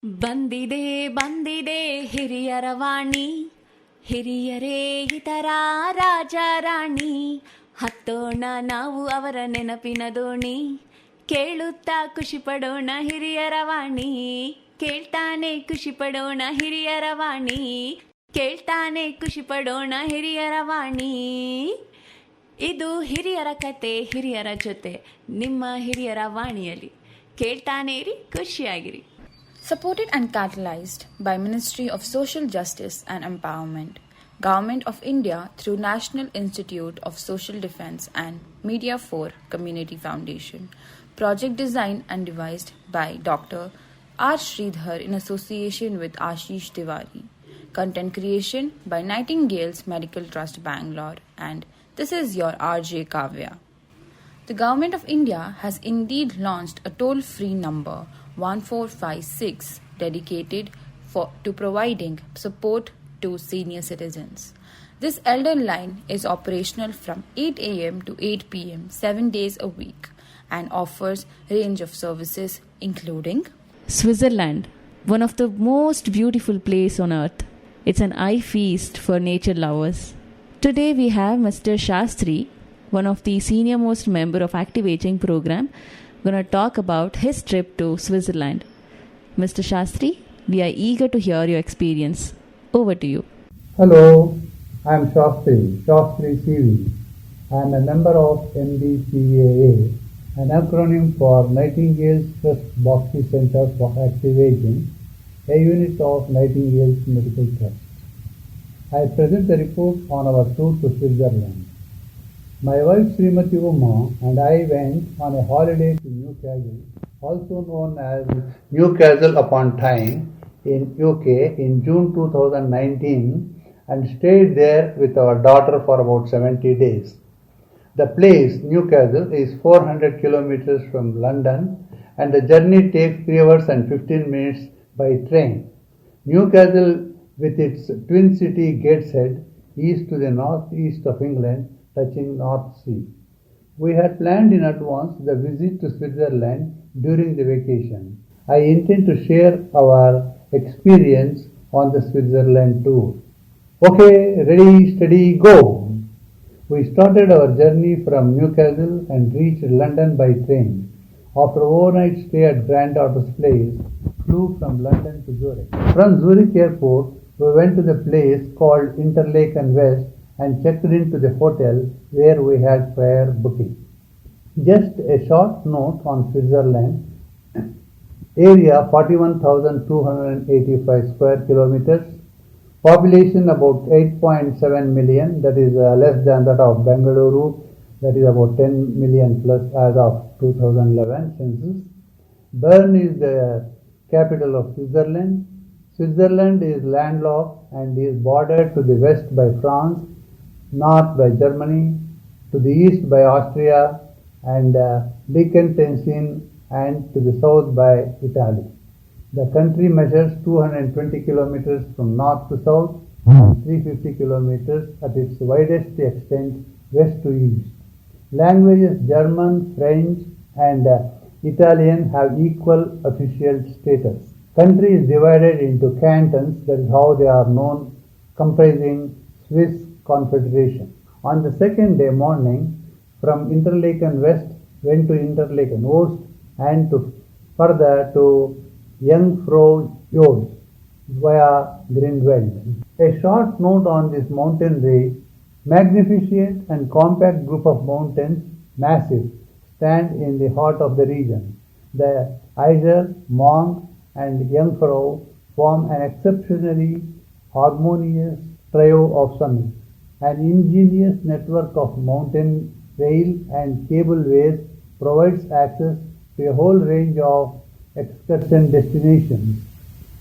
ಬಂದಿದೆ ಬಂದಿದೆ ಹಿರಿಯರ ವಾಣಿ, ಹಿರಿಯರೇ ಇತರ ರಾಜ ರಾಣಿ, ಹತ್ತೋಣ ನಾವು ಅವರ ನೆನಪಿನ ದೋಣಿ, ಕೇಳುತ್ತಾ ಖುಷಿ ಪಡೋಣ ಹಿರಿಯರ ವಾಣಿ, ಕೇಳ್ತಾನೆ ಖುಷಿ ಪಡೋಣ ಹಿರಿಯರ ವಾಣಿ, ಕೇಳ್ತಾನೆ ಖುಷಿ ಪಡೋಣ ಹಿರಿಯರ ವಾಣಿ. ಇದು ಹಿರಿಯರ ಕತೆ ಹಿರಿಯರ ಜೊತೆ ನಿಮ್ಮ ಹಿರಿಯರ ವಾಣಿಯಲ್ಲಿ. ಕೇಳ್ತಾನೆ ಇರಿ, ಖುಷಿಯಾಗಿರಿ. Supported and catalyzed by Ministry of Social Justice and Empowerment, Government of India through National Institute of Social Defence and Media 4 Community Foundation. Project designed and devised by Dr. R. Sridhar in association with Ashish Tiwari. Content creation by Nightingale's Medical Trust Bangalore, and this is your RJ Kavya. The Government of India has indeed launched a toll-free number 1456 dedicated to providing support to senior citizens. This elder line is operational from 8 a.m. to 8 p.m. 7 days a week and offers range of services including Switzerland, one of the most beautiful places on earth. It's an eye feast for nature lovers. Today we have Mr. Sastri, one of the senior most member of Active Aging program, going to talk about his trip to Switzerland. Mr. Sastri, we are eager to hear your experience. Over to you. Hello, I am Sastri CV. I am a member of NDCAA, an acronym for Nightingale's Trust Bhakti Center for Active Aging, a unit of Nightingale's Medical Trust. I present the report on our tour to Switzerland. My wife Srimati Uma and I went on a holiday to Newcastle, also known as Newcastle upon Tyne in UK in June 2019, and stayed there with our daughter for about 70 days. The place, Newcastle, is 400 kilometers from London and the journey takes 3 hours and 15 minutes by train. Newcastle, with its twin city Gateshead, east to the northeast of England, touching North Sea. We had planned in advance the visit to Switzerland during the vacation. I intend to share our experience on the Switzerland tour. Okay, ready, steady, go! We started our journey from Newcastle and reached London by train. After overnight stay at granddaughter's place, flew from London to Zurich. From Zurich airport, we went to the place called Interlaken West and checked into the hotel where we had prior booking. Just a short note on Switzerland. Area 41,285 square kilometers. Population about 8.7 million, that is less than that of Bengaluru, that is about 10 million plus as of 2011 census. Bern is the capital of Switzerland. Switzerland is landlocked and is bordered to the west by France, north by Germany, to the east by Austria and Liechtenstein, and to the south by Italy. The country measures 220 kilometers from north to south and 350 kilometers at its widest extent west to east. Languages German, French and Italian have equal official status. Country is divided into cantons, that is how they are known, comprising Swiss Confederation. On the second day morning, from Interlaken West went to Interlaken Ost and to further to Jungfrau Jost via Grindwald. A short note on this mountain range: magnificent and compact group of mountains, massive, stand in the heart of the region. The Eiser, Monk and Jungfrau form an exceptionally harmonious trio of summits. An ingenious network of mountain rail and cableways provides access to a whole range of excursion destinations.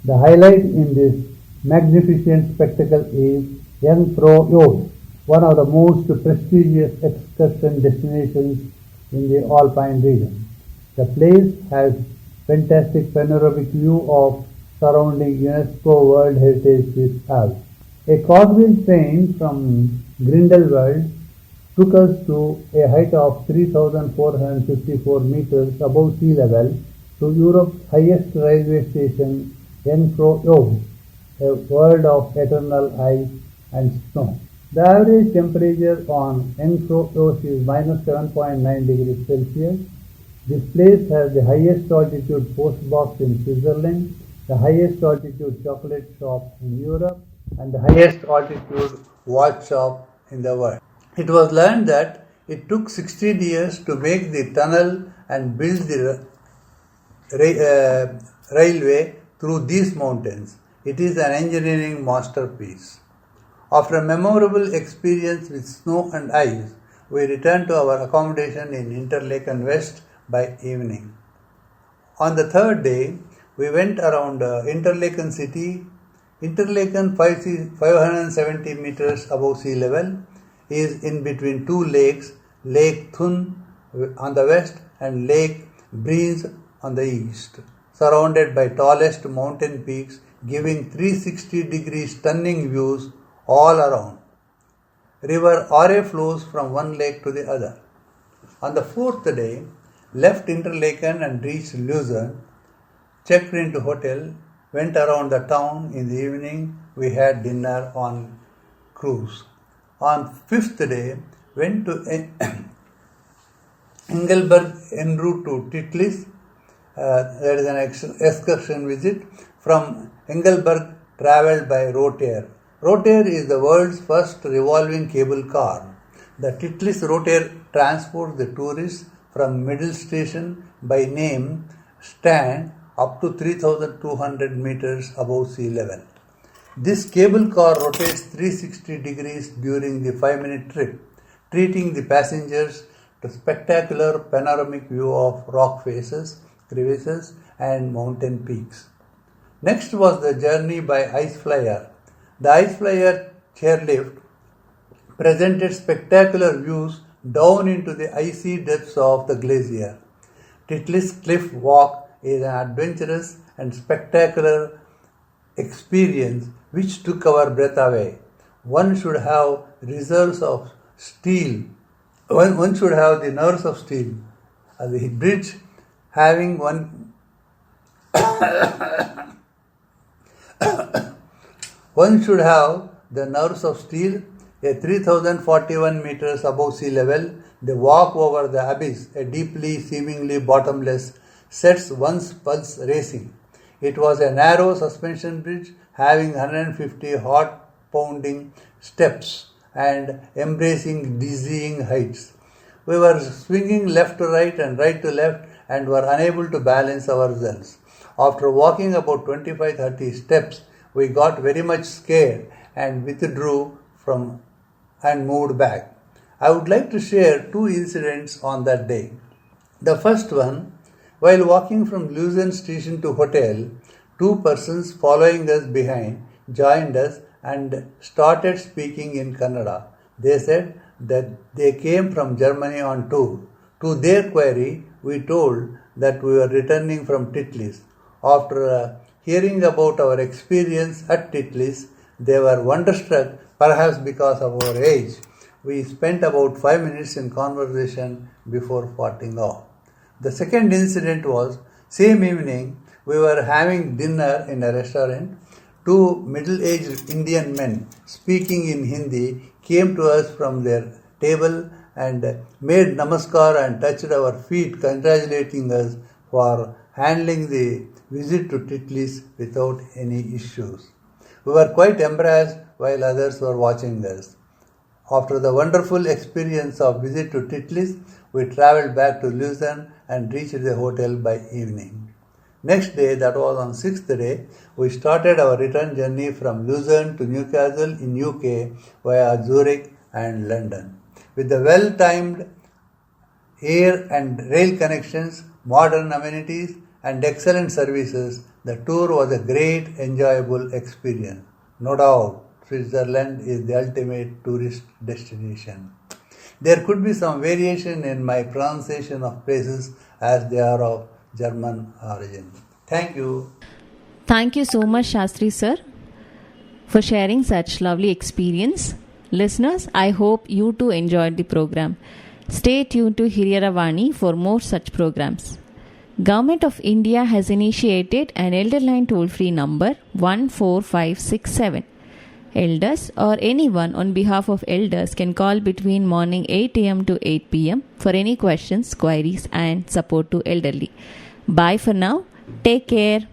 The highlight in this magnificent spectacle is Jungfrau Jost, one of the most prestigious excursion destinations in the Alpine region. The place has fantastic panoramic view of surrounding UNESCO World Heritage Swiss Alps. A cartwheel train from Grindelwald took us to a height of 3,454 meters above sea level to Europe's highest railway station, Encro-Yog, a world of eternal ice and snow. The average temperature on Encro-Yog is minus 7.9 degrees Celsius. This place has the highest altitude post box in Switzerland, the highest altitude chocolate shop in Europe, and the highest altitude watch shop in the world. It was learned that it took 16 years to make the tunnel and build the railway through these mountains. It is an engineering masterpiece. After a memorable experience with snow and ice, we returned to our accommodation in Interlaken West by evening. On the third day, we went around Interlaken city. Interlaken, 570 meters above sea level, is in between two lakes, Lake Thun on the west and Lake Breeze on the east, surrounded by tallest mountain peaks giving 360-degree stunning views all around. River Are flows from one lake to the other. On the fourth day, left Interlaken and reached Lucerne, checked into hotel, went around the town. In the evening, we had dinner on cruise. On fifth day, went to Engelberg en route to Titlis. That is an excursion visit. From Engelberg, travelled by Rotair. Rotair is the world's first revolving cable car. The Titlis Rotair transports the tourists from middle station by name stand up to 3,200 meters above sea level. This cable car rotates 360 degrees during the 5-minute trip, treating the passengers to spectacular panoramic view of rock faces, crevices and mountain peaks. Next was the journey by ice flyer. The ice flyer chairlift presented spectacular views down into the icy depths of the glacier. Titlis Cliff Walk is an adventurous and spectacular experience which took our breath away. One should have reserves of steel. One should have the nerves of steel. The bridge having one should have the nerves of steel. A 3,041 meters above sea level, the walk over the abyss, a deeply, seemingly bottomless, sets one's pulse racing. It was a narrow suspension bridge having 150 heart-pounding steps and embracing dizzying heights. We were swinging left to right and right to left and were unable to balance ourselves. After walking about 25-30 steps, we got very much scared and withdrew and moved back. I would like to share two incidents on that day. The first one, while walking from Lucerne station to hotel, two persons following us behind joined us and started speaking in Kannada. They said that they came from Germany on tour. To their query, we told that we were returning from Titlis. After hearing about our experience at Titlis, they were wonderstruck, perhaps because of our age. We spent about 5 minutes in conversation before parting off. The second incident was, same evening, we were having dinner in a restaurant. Two middle-aged Indian men speaking in Hindi came to us from their table and made namaskar and touched our feet, congratulating us for handling the visit to Titlis without any issues. We were quite embarrassed while others were watching us. After the wonderful experience of visit to Titlis, we travelled back to Lucerne and reached the hotel by evening. Next day, that was on 6th day, we started our return journey from Lucerne to Newcastle in UK via Zurich and London. With the well-timed air and rail connections, modern amenities and excellent services, the tour was a great, enjoyable experience. No doubt, Switzerland is the ultimate tourist destination. There could be some variation in my pronunciation of places as they are of German origin. Thank you. Thank you so much, Sastri sir, for sharing such lovely experience. Listeners, I hope you too enjoyed the program. Stay tuned to Hiriyara Vani for more such programs. Government of India has initiated an Elderline toll-free number 14567. Elders or anyone on behalf of elders can call between morning 8 a.m. to 8 p.m. for any questions, queries and support to elderly. Bye for now. Take care.